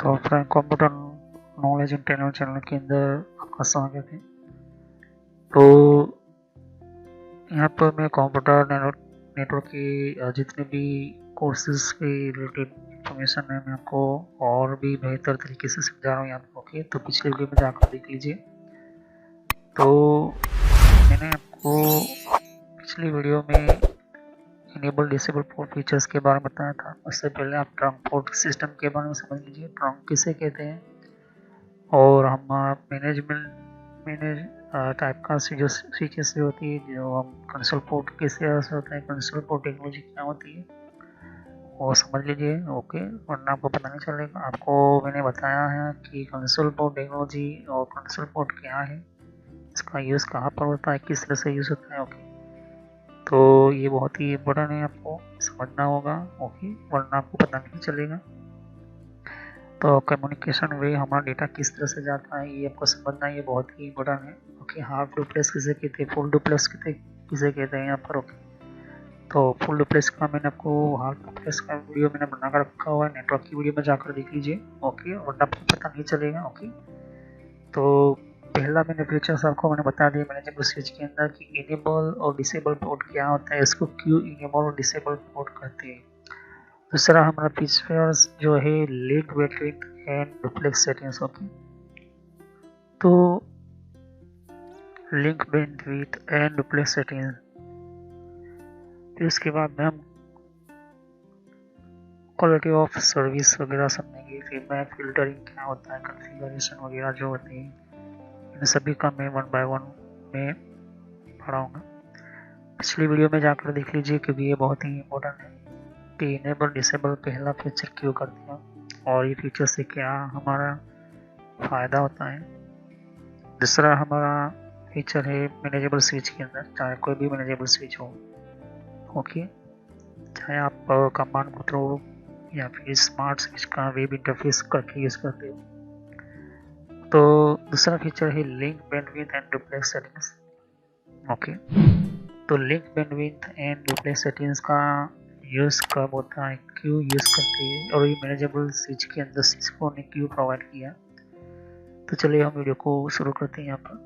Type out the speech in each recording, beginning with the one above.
तो friend computer knowledge internal channel के अंदर आपका स्वागत है। तो यहाँ पर मैं कंप्यूटर नेटवर्क की जितने भी कोर्सेज के रिलेटेड इंफॉर्मेशन है मैं आपको और भी बेहतर तरीके से समझा रहा हूँ यहाँ पर। ओके, तो पिछले वीडियो में जाकर देख लीजिए। तो मैंने आपको पिछली वीडियो में इनेबल डिसेबल पोर्ट फीचर्स के बारे में बताया था। उससे पहले आप ट्रंक पोर्ट सिस्टम के बारे में समझ लीजिए, ट्रंक किसे कहते हैं और हम मैनेज टाइप का जो स्विचेस होती है, जो हम कंसोल पोर्ट किससे होता है, कंसोल पोर्ट टेक्नोलॉजी क्या होती है वो समझ लीजिए। ओके, वरना आपको पता नहीं चलेगा। आपको मैंने बताया है कि कंसोल पोर्ट टेक्नोलॉजी और कंसोल पोर्ट क्या है, इसका यूज़ कहाँ पर होता है, किस तरह से यूज़ होता है। ओके, तो ये बहुत ही इम्पोर्टेंट है, आपको समझना होगा। ओके, वरना आपको पता नहीं चलेगा। तो कम्युनिकेशन वे हमारा डेटा किस तरह से जाता है ये आपको समझना, ये बहुत ही इम्पोर्टेंट है। ओके, हाफ डुप्लेक्स किसे कहते हैं, फुल डुप्लेक्स किसे कहते हैं यहाँ पर। ओके, तो फुल डुप्लेक्स का मैंने आपको हाफ डुप्लेक्स का वीडियो मैंने बनाकर रखा हुआ है, नेटवर्क की वीडियो में जाकर देख लीजिए। ओके, वरना आपको पता नहीं चलेगा। ओके, तो पहला मैंने फीचर्स आपको मैंने बता दिया मैनेजेबल स्विच के अंदर कि इनेबल और डिसेबल पोर्ट क्या होता है, इसको क्यों इनेबल और डिसेबल पोर्ट करते हैं। दूसरा हमारा फीचर्स जो है link bandwidth and duplex settings. Okay, तो link bandwidth and duplex settings, फिर उसके बाद में हम क्वालिटी ऑफ सर्विस वगैरह समझेंगे। फिर मैं फिल्टरिंग क्या होता है, कॉन्फ़िगरेशन वगैरह जो होती है, इन सभी का मैं 1 बाय 1 में पढ़ाऊँगा। पिछली वीडियो में जाकर देख लीजिए क्योंकि ये बहुत ही इम्पोर्टेंट है कि इनेबल डिसेबल पहला फीचर क्यों कर दिया और ये फीचर से क्या हमारा फ़ायदा होता है। दूसरा हमारा फीचर है मैनेजेबल स्विच के अंदर, चाहे कोई भी मैनेजेबल स्विच हो। ओके, चाहे आप कमांड के थ्रू या फिर स्मार्ट स्विच का वेब इंटरफेस करके यूज़ करते हो। तो दूसरा फीचर है link bandwidth and duplex settings. Okay, तो link bandwidth and duplex settings का यूज़ कब होता है, क्यों यूज़ करते हैं और ये मैनेजेबल स्विच के अंदर सिस्को ने क्यों प्रोवाइड किया। तो चलिए हम वीडियो को शुरू करते हैं यहाँ पर।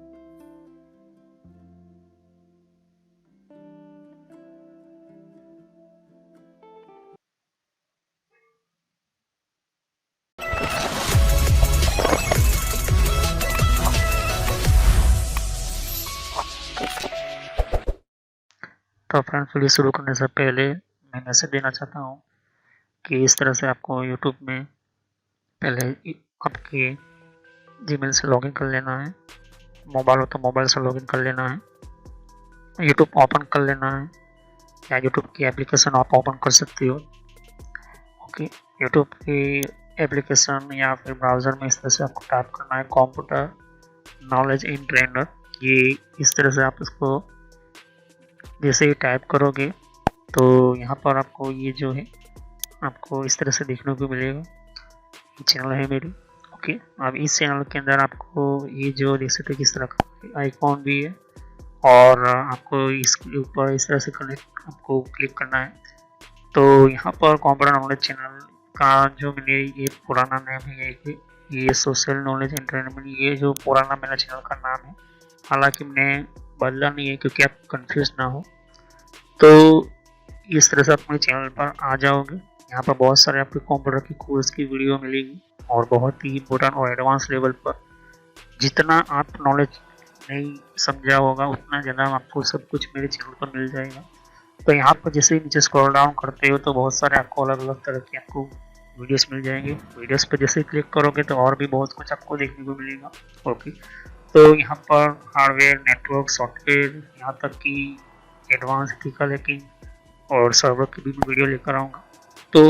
तो फ्रेंड्स, वीडियो शुरू करने से पहले मैं मैसेज देना चाहता हूँ कि इस तरह से आपको यूट्यूब में पहले आपके जीमेल से लॉगिन कर लेना है। मोबाइल हो तो मोबाइल से लॉगिन कर लेना है, यूट्यूब ओपन कर लेना है या यूट्यूब की एप्लीकेशन आप ओपन कर सकते हो। ओके, यूट्यूब की एप्लीकेशन या फिर ब्राउज़र में इस तरह से आपको टाइप करना है कंप्यूटर नॉलेज इन ट्रेनर। ये इस तरह से आप इसको जैसे ही टाइप करोगे तो यहाँ पर आपको ये जो है आपको इस तरह से देखने को मिलेगा। ये चैनल है मेरी। ओके, अब इस चैनल के अंदर आपको ये जो देख सकते किस तरह का आइकॉन भी है और आपको इसके ऊपर इस तरह से आपको क्लिक करना है। तो यहाँ पर कंप्यूटर नॉलेज चैनल का जो मैंने ये पुराना नाम है, ये सोशल नॉलेज एंटरटेनमेंट, ये जो पुराना मेरा चैनल का नाम है, हालांकि मैंने बदला नहीं है क्योंकि आप कंफ्यूज ना हो। तो इस तरह से आप मेरे चैनल पर आ जाओगे। यहाँ पर बहुत सारे आपको कंप्यूटर की कोर्स की वीडियो मिलेगी और बहुत ही इम्पोर्टेंट और एडवांस लेवल पर जितना आप नॉलेज नहीं समझा होगा उतना ज़्यादा आपको सब कुछ मेरे चैनल पर मिल जाएगा। तो यहाँ पर जैसे ही नीचे स्क्रॉल डाउन करते हो तो बहुत सारे आपको अलग अलग तरह के आपको वीडियोस मिल जाएंगे। वीडियोस पर जैसे ही क्लिक करोगे तो और भी बहुत कुछ आपको देखने को मिलेगा। ओके, तो यहाँ पर हार्डवेयर, नेटवर्क, सॉफ्टवेयर, यहाँ तक कि एडवांस एथिकल हैकिंग और सर्वर की भी वीडियो लेकर आऊँगा। तो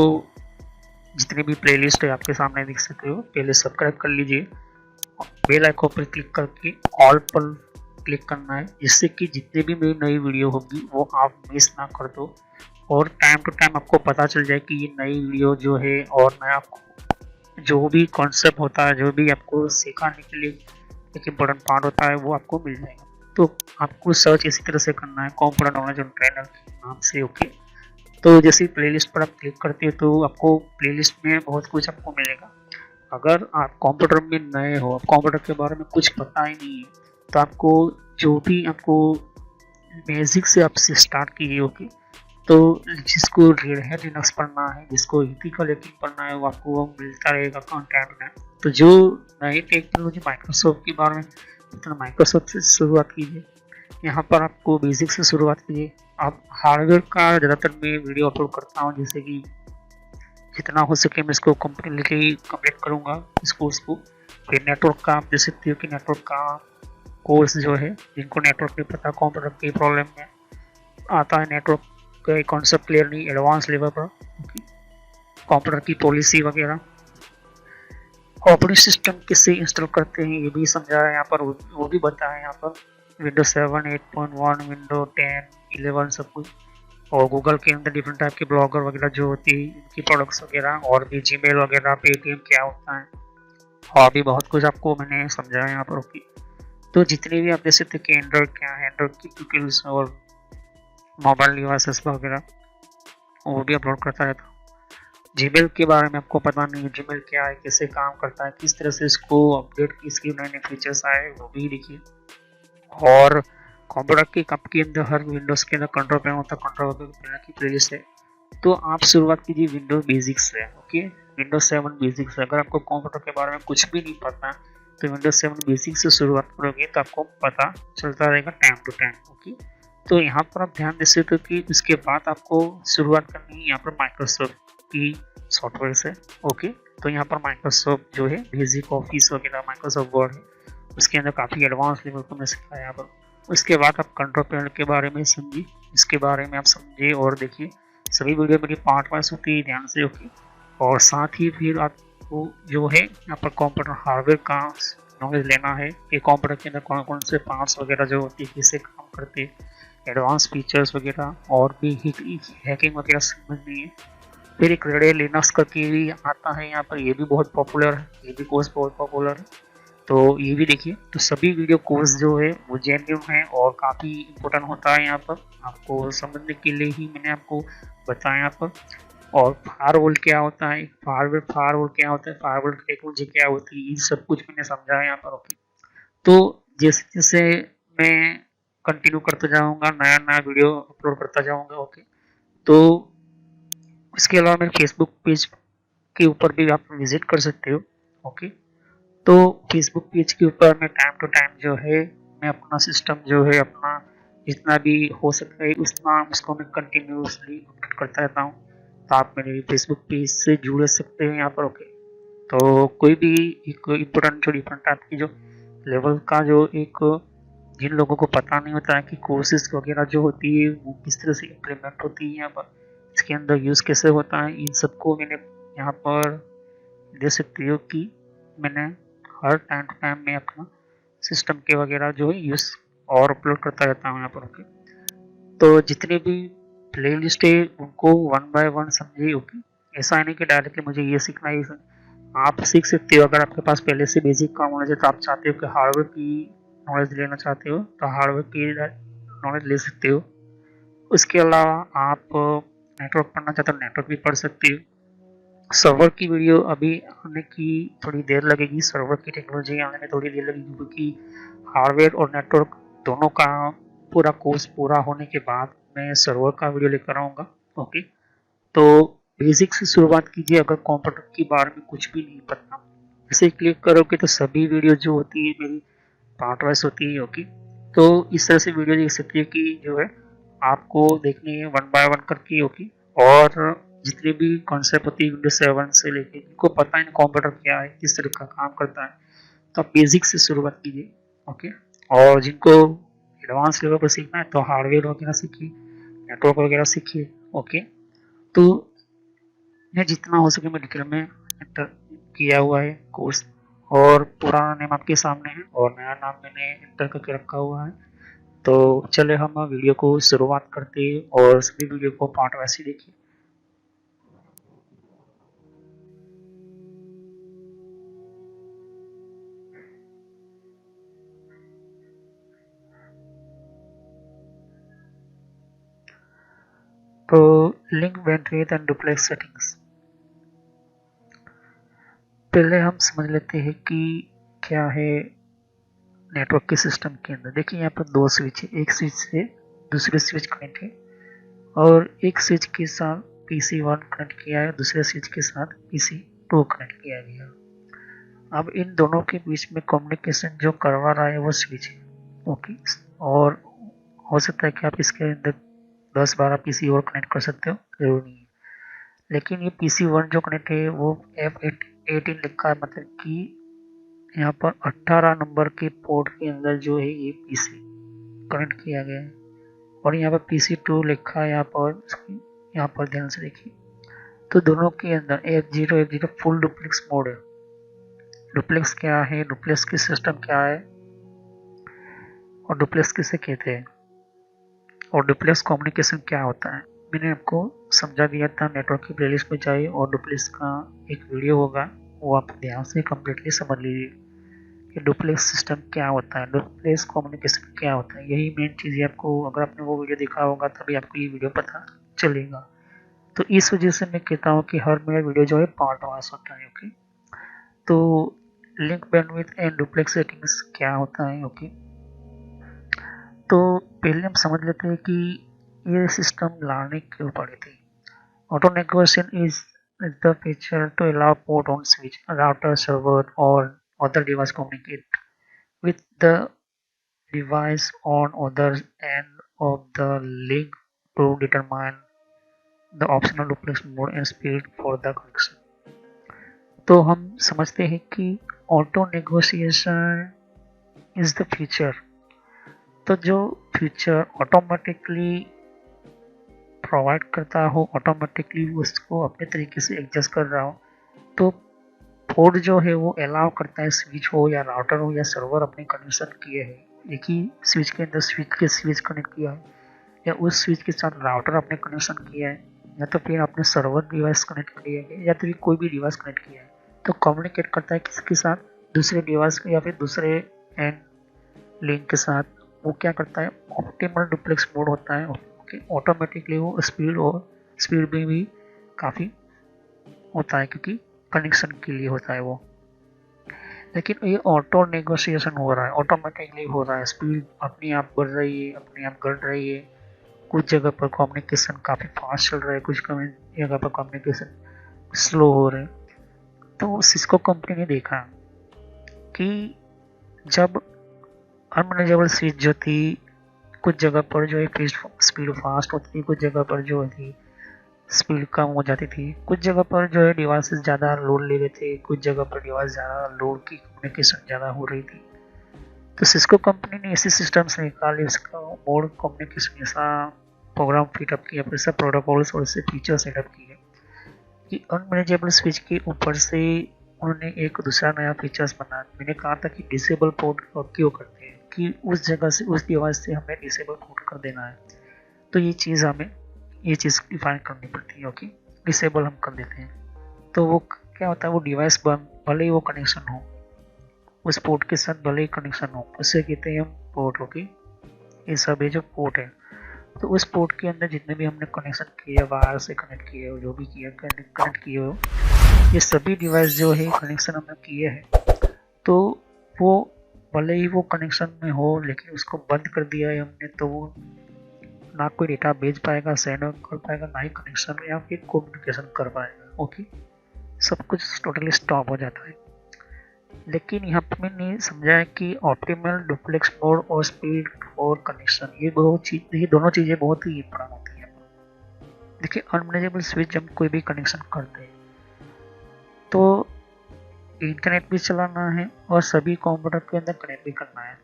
जितनी भी प्लेलिस्ट है आपके सामने देख सकते हो। पहले सब्सक्राइब कर लीजिए, बेल आइकन पर क्लिक करके ऑल पर क्लिक करना है, जिससे कि जितनी भी मेरी नई वीडियो होगी वो आप मिस ना कर दो और टाइम टू टाइम आपको पता चल जाए कि ये नई वीडियो जो है और मैं आपको जो भी कॉन्सेप्ट होता है, जो भी आपको सिखाने के लिए एक इम्पोर्टेंट पार्ट होता है वो आपको मिल जाएगा। तो आपको सर्च इसी तरह से करना है कंप्यूटर नॉलेज ऑन ट्रेनर के नाम से। ओके, तो जैसे प्लेलिस्ट पर आप क्लिक करते हो तो आपको प्लेलिस्ट में बहुत कुछ आपको मिलेगा। अगर आप कंप्यूटर में नए हो, आप कंप्यूटर के बारे में कुछ पता ही नहीं है, तो आपको जो भी आपको बेसिक से आपसे स्टार्ट कीजिए। ओके, तो जिसको रेड हैट लिनक्स पढ़ना है, जिसको इथिकल हैकिंग पढ़ना है, वो आपको वो मिलता रहेगा कंटेंट में। तो जो नई टेक्नोलॉजी माइक्रोसॉफ्ट के बारे में, तो माइक्रोसॉफ्ट से शुरुआत कीजिए। यहाँ पर आपको बेसिक से शुरुआत कीजिए। आप हार्डवेयर का ज़्यादातर मैं वीडियो अपलोड करता हूँ, जैसे कि जितना हो सके मैं इसको कम्प्लीटली कंप्लीट करूँगा इस कोर्स को। फिर नेटवर्क का आप देख सकते हो कि नेटवर्क का कोर्स जो है, जिनको नेटवर्क नहीं पता, कंप्यूटर की प्रॉब्लम में आता है, नेटवर्क का कॉन्सेप्ट क्लियर नहीं एडवांस लेवल पर, कंप्यूटर की पॉलिसी वगैरह, ऑपरेटिंग सिस्टम किससे इंस्टॉल करते हैं ये भी समझा है यहाँ पर, वो भी बताया है यहाँ पर। विंडोज 7, 8.1, विंडो 10, 11 सब कुछ। और गूगल के अंदर डिफरेंट टाइप के ब्लॉगर वगैरह जो होती है, इनकी प्रोडक्ट्स वगैरह, और भी जीमेल वगैरह, पेटीएम क्या होता है, और भी बहुत कुछ आपको मैंने समझाया यहाँ पर। ओके, तो जितने भी आप देख सकते कि एंड्रॉइड क्या है, एंड्रॉइड की ट्यूटोरियल्स और मोबाइल डिवाइसेस वगैरह, वो भी अपलोड करता रहता हूँ। जीमेल के बारे में आपको पता नहीं है, जीमेल क्या है, कैसे काम करता है, किस तरह से इसको अपडेट की, इसकी नए नए फीचर्स आए, वो भी देखिए। और कंप्यूटर के कप के अंदर हर विंडोज के अंदर कंट्रोल पैनल होता है, कंट्रोल पैनल की प्लेलिस्ट है। तो आप शुरुआत कीजिए विंडोज बेसिक्स से। ओके, विंडोज 7 बेसिक्स से। अगर आपको कंप्यूटर के बारे में कुछ भी नहीं पता तो विंडोज 7 बेसिक्स से शुरुआत करोगे तो आपको पता चलता रहेगा टाइम टू टाइम। ओके, तो यहाँ पर आप ध्यान दे सकते हो कि उसके बाद आपको शुरुआत करनी है यहाँ पर माइक्रोसॉफ्ट की सॉफ्टवेयर से। ओके, तो यहाँ पर माइक्रोसॉफ्ट जो है बेसिक ऑफिस वगैरह, माइक्रोसॉफ्ट वर्ड है, उसके अंदर काफ़ी एडवांस लेवल को मैं सिखाया यहाँ पर। उसके बाद आप कंट्रोल पैनल के बारे में समझिए, इसके बारे में आप समझिए और देखिए। सभी वीडियो मेरी पार्ट वाइज होती है, ध्यान से। ओके, और साथ ही फिर आपको जो है यहाँ पर कंप्यूटर हार्डवेयर का नॉलेज लेना है कि कंप्यूटर के अंदर कौन कौन से पार्ट्स वगैरह जो होती है, कैसे काम करते हैं, एडवांस फीचर्स वगैरह, और भी हैकिंग वगैरह समझनी है। फिर एक रेड लिनक्स करके भी आता है यहाँ पर, ये भी बहुत पॉपुलर है, ये भी कोर्स बहुत पॉपुलर है, तो ये भी देखिए। तो सभी वीडियो कोर्स जो है वो जेन्युइन है और काफ़ी इम्पोर्टेंट होता है यहाँ पर, आपको समझने के लिए ही मैंने आपको बताया यहाँ पर। और फायरवॉल क्या होता है, फायरवॉल क्या होता है, फायरवॉल टेक्नोलॉजी क्या होती है, ये सब कुछ मैंने समझाया यहाँ पर। ओके, तो जैसे जैसे मैं कंटिन्यू करते जाऊँगा, नया नया वीडियो अपलोड करता जाऊँगा। ओके, तो इसके अलावा मेरे फेसबुक पेज के ऊपर भी आप विजिट कर सकते हो। ओके, तो फेसबुक पेज के ऊपर मैं टाइम टू टाइम जो है, मैं अपना सिस्टम जो है, अपना जितना भी हो सकता है उतना उसको मैं कंटिन्यूसली अपडेट करता रहता हूँ। तो आप मेरे फेसबुक पेज से जुड़ सकते हैं यहाँ पर। ओके, तो कोई भी एक इम्पोर्टेंट जो डिफरेंट टाइप की जो लेवल का जो एक, जिन लोगों को पता नहीं होता है कि कोर्सेज वगैरह जो होती है वो किस तरह से इम्प्लीमेंट होती है यहाँ पर, इसके अंदर यूज़ कैसे होता है, इन सबको मैंने यहाँ पर दे सकती हो कि मैंने हर टाइम टू टाइम में अपना सिस्टम के वगैरह जो है यूज़ और अपलोड करता रहता हूँ यहाँ पर। ओके, तो जितने भी प्ले लिस्ट है उनको वन बाय वन समझिए। ओके, ऐसा नहीं कि डायरेक्टली मुझे ये सीखना है, आप सीख सकते हो। अगर आपके पास पहले से बेसिक का नॉलेज है तो आप चाहते हो कि हार्डवेयर की नॉलेज लेना चाहते हो तो हार्डवेयर की नॉलेज ले सकते हो। उसके अलावा आप नेटवर्क पढ़ना चाहते हो, नेटवर्क भी पढ़ सकते हो। सर्वर की वीडियो अभी आने की थोड़ी देर लगेगी, सर्वर की टेक्नोलॉजी आने में थोड़ी देर लगेगी, क्योंकि हार्डवेयर और नेटवर्क दोनों का पूरा कोर्स पूरा होने के बाद मैं सर्वर का वीडियो लेकर आऊँगा। ओके, तो बेसिक से शुरुआत कीजिए। अगर कंप्यूटर के बारे में कुछ भी नहीं पता, इसे क्लिक करोगे तो सभी वीडियो जो होती है मेरी पार्ट वाइज होती है। ओके, तो इस तरह से वीडियो देख सकती है कि जो है आपको देखनी है वन बाय वन करके। ओके, और जितनी भी कॉन्सेप्ट होती है विंडोज 7 से लेके, इनको पता है कंप्यूटर क्या है, किस तरह का काम करता है, तो आप बेसिक से शुरुआत कीजिए। ओके, और जिनको एडवांस लेवल पर सीखना है तो हार्डवेयर वगैरह सीखिए, नेटवर्क वगैरह सीखिए। ओके, तो मैं जितना हो सके मैं डिटेल में एंटर किया हुआ है कोर्स, और पुराना नेम आपके सामने है और नया नाम मैंने एंटर करके रखा हुआ है। तो चले हम वीडियो को शुरुआत करते हैं और सभी वीडियो को पार्ट वाइज ही देखिए। तो link bandwidth and duplex settings, पहले हम समझ लेते हैं कि क्या है नेटवर्क के सिस्टम के अंदर। देखिए यहाँ पर दो स्विच है, एक स्विच से दूसरे स्विच कनेक्ट है और एक स्विच के साथ PC1 कनेक्ट किया है, दूसरे स्विच के साथ PC2 कनेक्ट किया गया। अब इन दोनों के बीच में कम्युनिकेशन जो करवा रहा है वो स्विच है, ओके। और हो सकता है कि आप इसके अंदर 10-12 PC और कनेक्ट कर सकते हो, जरूर नहीं है। लेकिन ये PC1 जो कनेक्ट है वो F18 लिखा है, मतलब कि यहाँ पर 18 नंबर के पोर्ट के अंदर जो है ये PC कनेक्ट किया गया है। और यहाँ पर PC2 लिखा है, यहाँ पर ध्यान से देखिए। तो दोनों के अंदर F0 फुल डुप्लेक्स मोड है। डुप्लेक्स क्या है, डुप्लेक्स की सिस्टम क्या है और डुप्लेक्स किसे कहते हैं और डुप्लेक्स कम्युनिकेशन क्या होता है, मैंने आपको समझा दिया था। नेटवर्क की प्लेलिस्ट में जाइए और डुप्लेक्स का एक वीडियो होगा, वो आप ध्यान से कम्प्लीटली समझ लीजिए कि डुप्लेक्स सिस्टम क्या होता है, डुप्लेक्स कम्युनिकेशन क्या होता है। यही मेन चीज़ है। आपको अगर आपने वो वीडियो देखा होगा तभी आपको ये वीडियो पता चलेगा। तो इस वजह से मैं कहता हूँ कि हर मेरा वीडियो जो है पार्ट वाइज होता है, ओके। तो link bandwidth and duplex settings क्या होता है, ओके। तो पहले हम समझ लेते हैं कि ये सिस्टम लाने क्यों पड़ी थी। Auto negotiation is the feature to allow port on switch, router, server और other device communicate with the device on other end of the link to determine the optional duplex mode and speed for the connection। तो हम समझते हैं कि auto negotiation is the feature. तो जो feature automatically provide करता हो, automatically उसको अपने तरीके से एडजस्ट कर रहा हो, तो पोर्ट जो है वो अलाउ करता है स्विच हो या राउटर हो या सर्वर अपने कनेक्शन किए हैं। एक ही स्विच के अंदर स्विच कनेक्ट किया है या उस स्विच के साथ राउटर अपने कनेक्शन किया है या तो फिर अपने सर्वर डिवाइस कनेक्ट किया है या तो फिर कोई भी डिवाइस कनेक्ट किया है, तो कम्युनिकेट करता है किसके साथ, दूसरे डिवाइस या फिर दूसरे एंड लिंक के साथ। वो क्या करता है, ऑप्टिमल डुप्लेक्स मोड होता है, ओके। ऑटोमेटिकली वो स्पीड में भी काफ़ी होता है क्योंकि कनेक्शन के लिए होता है वो। लेकिन ये ऑटो नेगोशिएशन हो रहा है, ऑटोमेटिकली हो रहा है, स्पीड अपने आप बढ़ रही है, अपने आप घट रही है। कुछ जगह पर कम्युनिकेशन काफ़ी फास्ट चल रहा है, कुछ जगह पर कम्युनिकेशन स्लो हो रहा है। तो सिस्को कंपनी ने देखा कि जब अनमैनेजेबल स्विच जो थी, कुछ जगह पर जो है स्पीड फास्ट होती थी, कुछ जगह पर जो थी स्पीड कम हो जाती थी, कुछ जगह पर जो है डिवाइसेस ज़्यादा लोड ले रहे थे, कुछ जगह पर डिवाइस ज़्यादा लोड की कम्युनिकेशन ज़्यादा हो रही थी। तो सिस्को कंपनी ने ऐसे सिस्टम्स निकाले, इसका मोड कम्युनिकेशन ऐसा प्रोग्राम फिटअप किया, फिर सब प्रोटोकॉल्स और इससे फीचर सेटअप किए कि अनमैनेजेबल स्विच के ऊपर से उन्होंने एक दूसरा नया फीचर्स बनाया। मैंने कहा था कि डिसेबल पोर्ट क्यों करते हैं, कि उस जगह से उस डिवाइस से हमें डिसेबल पोर्ट कर देना है, तो ये चीज़ डिफाइन करनी पड़ती है, ओके। डिसेबल हम कर देते हैं तो वो क्या होता है, वो डिवाइस बंद, भले ही वो कनेक्शन हो उस पोर्ट के साथ, भले ही कनेक्शन हो, उससे कहते हैं हम पोर्ट, ओके। ये सब ये जो पोर्ट है, तो उस पोर्ट के अंदर जितने भी हमने कनेक्शन किए, वायर से कनेक्ट किए हो, जो भी किया कनेक्ट किए हो, ये सभी डिवाइस जो है कनेक्शन हमने किए हैं, तो वो भले ही वो कनेक्शन में हो लेकिन उसको बंद कर दिया है हमने, तो वो ना कोई डेटा भेज पाएगा, सेंड कर पाएगा, ना ही कनेक्शन या फिर कम्युनिकेशन कर पाएगा, ओके। सब कुछ टोटली स्टॉप हो जाता है। लेकिन यहाँ पर मैंने समझा है कि ऑप्टिमल डुप्लेक्स मोड और स्पीड और कनेक्शन, ये दोनों चीज़ें बहुत ही इंपॉर्टेंट होती है। देखिए अनमैनेजेबल स्विच जब कोई भी कनेक्शन करते हैं तो इंटरनेट भी चलाना है और सभी कंप्यूटर के अंदर कनेक्ट भी करना है,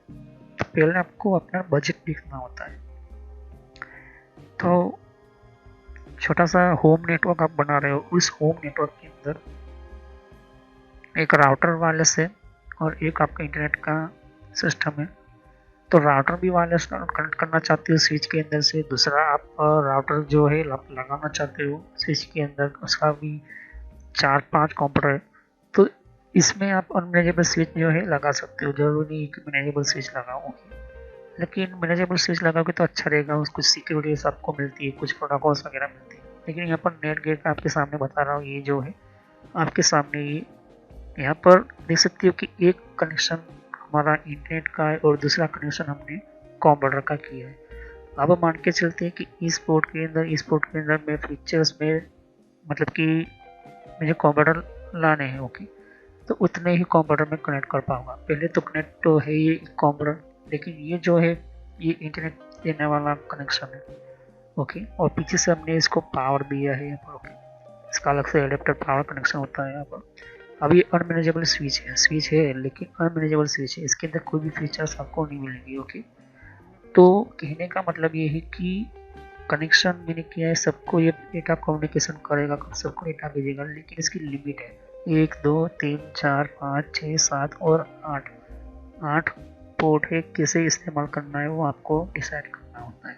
तो पहले आपको अपना बजट देखना होता है। तो छोटा सा होम नेटवर्क आप बना रहे हो, उस होम नेटवर्क के अंदर एक राउटर वायरलेस है और एक आपका इंटरनेट का सिस्टम है। तो राउटर भी वायरलेस कनेक्ट करना चाहते हो स्विच के अंदर से, दूसरा आप राउटर जो है लगाना चाहते हो स्विच के अंदर, उसका भी 4-5 कंप्यूटर है। तो इसमें आप अनमैनेजेबल स्विच जो है लगा सकते हो, जरूरी नहीं कि मैनेजेबल स्विच लगाओगे, लेकिन मैनेजेबल स्विच लगाओगे तो अच्छा रहेगा, कुछ सिक्योरिटीज आपको मिलती है, कुछ प्रोटोकॉल्स वगैरह मिलती है। लेकिन यहाँ पर नेट गेट आपके सामने बता रहा हूँ, ये जो है आपके सामने ये यहाँ पर देख सकते हो कि एक कनेक्शन हमारा इंटरनेट का है और दूसरा कनेक्शन हमने कंप्यूटर का किया है। अब हम मान के चलते हैं कि इस पोर्ट के अंदर मैं फीचर्स में मतलब कि मुझे कंप्यूटर लाने हैं, ओके, तो उतने ही कंप्यूटर में कनेक्ट कर पाऊंगा। पहले तो कनेक्ट तो है ये कंप्यूटर, लेकिन ये जो है ये इंटरनेट देने वाला कनेक्शन है, ओके, और पीछे से हमने इसको पावर दिया है यहाँ पर, ओके, इसका अलग से एडेप्टर पावर कनेक्शन होता है यहाँ पर। अब ये अनमैनेजेबल स्विच है लेकिन अनमैनेजेबल स्विच है, इसके अंदर कोई भी फीचर्स आपको नहीं मिलेंगे, ओके। तो कहने का मतलब ये है कि कनेक्शन मैंने किया है, सबको ये डेटा कम्युनिकेशन करेगा, सबको डेटा भेजेगा, लेकिन इसकी लिमिट है 1 2 3 4 5 6 7 और 8 पोर्ट है। कैसे इस्तेमाल करना है वो आपको डिसाइड करना होता है।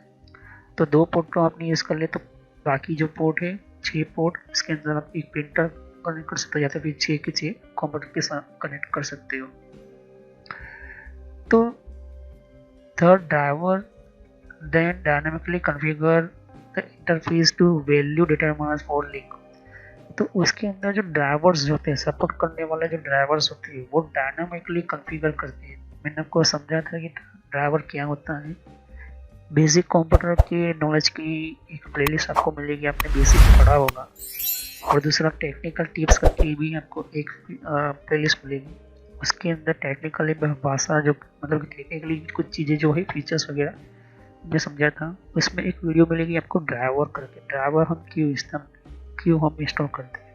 तो 2 पोर्ट तो आपने यूज़ कर ले, तो बाकी जो पोर्ट है 6 पोर्ट, इसके अंदर आप एक प्रिंटर कनेक्ट कर सकते हो या तो फिर 6 के 6 कंप्यूटर के साथ कनेक्ट कर सकते हो। तो the driver then dynamically configure the interface to value determiners for link। तो उसके अंदर जो ड्राइवर्स होते हैं, सपोर्ट करने वाले जो ड्राइवर्स होते हैं वो डायनामिकली कॉन्फ़िगर करते हैं। मैंने आपको समझा था कि ड्राइवर क्या होता है। बेसिक कंप्यूटर के नॉलेज की एक प्लेलिस्ट आपको मिलेगी, आपने बेसिक पढ़ा होगा, और दूसरा टेक्निकल टिप्स करके भी आपको एक प्लेलिस्ट मिलेगी। उसके अंदर टेक्निकली भाषा जो मतलब टेक्निकली कुछ चीज़ें जो है फीचर्स वगैरह मैं समझा था, उसमें एक वीडियो मिलेगी आपको ड्राइवर करके, ड्राइवर हम क्यों हम इंस्टॉल करते हैं।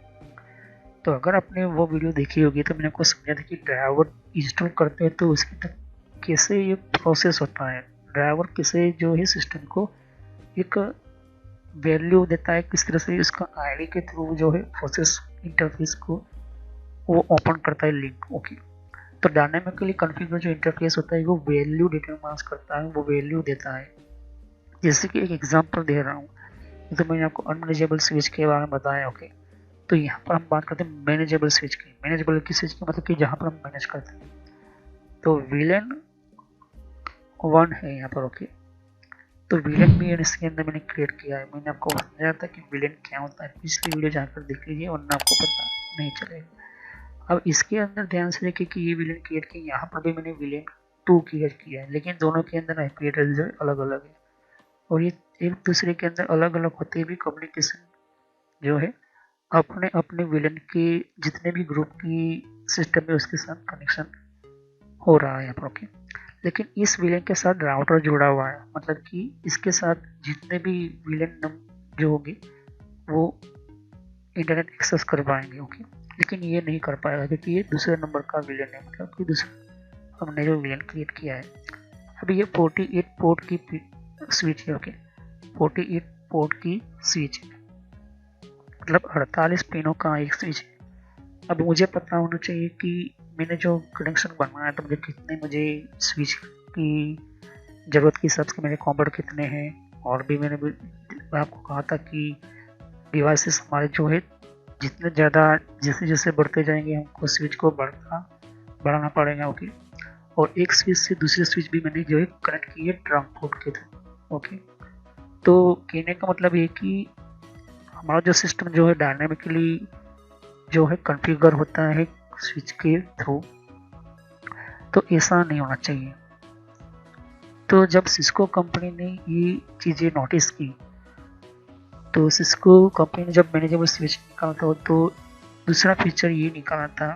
तो अगर आपने वो वीडियो देखी होगी तो मैंने आपको समझा था कि ड्राइवर इंस्टॉल करते हैं तो उसके तक कैसे ये प्रोसेस होता है, ड्राइवर कैसे जो है सिस्टम को एक वैल्यू देता है, किस तरह से उसका आईडी के थ्रू जो है प्रोसेस इंटरफेस को वो ओपन करता है लिंक, ओके। तो डायनामिकली कॉन्फ़िगर जो इंटरफेस होता है वो वैल्यू डिटरमाइंस करता है, वो वैल्यू देता है। जैसे कि एक एग्जांपल दे रहा हूँ, तो मैंने आपको अनमैनेजेबल स्विच के बारे में बताया, ओके। तो यहाँ पर हम बात करते हैं मैनेजेबल स्विच की। मैनेजेबल की स्विच की मतलब कि जहाँ पर हम मैनेज करते हैं। तो विलेन 1 है यहाँ पर, ओके। तो विलेन भी इसके अंदर मैंने क्रिएट किया है। मैंने आपको बताया था कि विलेन क्या होता है, पिछली वीडियो जाकर देख लीजिए वरना आपको पता नहीं चलेगा। अब इसके अंदर ध्यान से देखिए कि ये विलेन क्रिएट किया, यहाँ पर भी मैंने विलेन 2 क्रिएट किया है, लेकिन दोनों के अंदर आईपी एड्रेस जो अलग अलग है और ये एक दूसरे के अंदर अलग अलग होते भी कम्युनिकेशन जो है अपने अपने विलेन के जितने भी ग्रुप की सिस्टम है उसके साथ कनेक्शन हो रहा है यहाँ पर, ओके। लेकिन इस विलेन के साथ राउटर जुड़ा हुआ है, मतलब कि इसके साथ जितने भी विलेन जो होंगे वो इंटरनेट एक्सेस कर पाएंगे, ओके। लेकिन ये नहीं कर पाएगा क्योंकि ये दूसरे नंबर का विलेन है, मतलब कि दूसरा हमने जो विलेन क्रिएट किया है। अभी ये 48 पोर्ट की स्विच है, ओके, 48 पोर्ट की स्विच है, मतलब 48 पिनों का एक स्विच है। अब मुझे पता होना चाहिए कि मैंने जो कनेक्शन बनवाया तो मुझे स्विच की ज़रूरत के हिसाब से मेरे कंप्यूटर कितने हैं, और भी मैंने आपको कहा था कि डिवाइसेस हमारे जो है जितने ज़्यादा जैसे जैसे बढ़ते जाएंगे हमको स्विच को बढ़ाना पड़ेगा, ओके। और एक स्विच से दूसरे स्विच भी मैंने जो है कनेक्ट की है ट्रंक पोर्ट के थ्रू, ओके। तो कहने का मतलब ये कि हमारा जो सिस्टम जो है डायनामिकली जो है कॉन्फ़िगर होता है स्विच के थ्रू, तो ऐसा नहीं होना चाहिए। तो जब सिस्को कंपनी ने ये चीज़ें नोटिस की तो सिस्को कंपनी ने जब मैनेजेबल स्विच निकाला था तो दूसरा फीचर ये निकाला था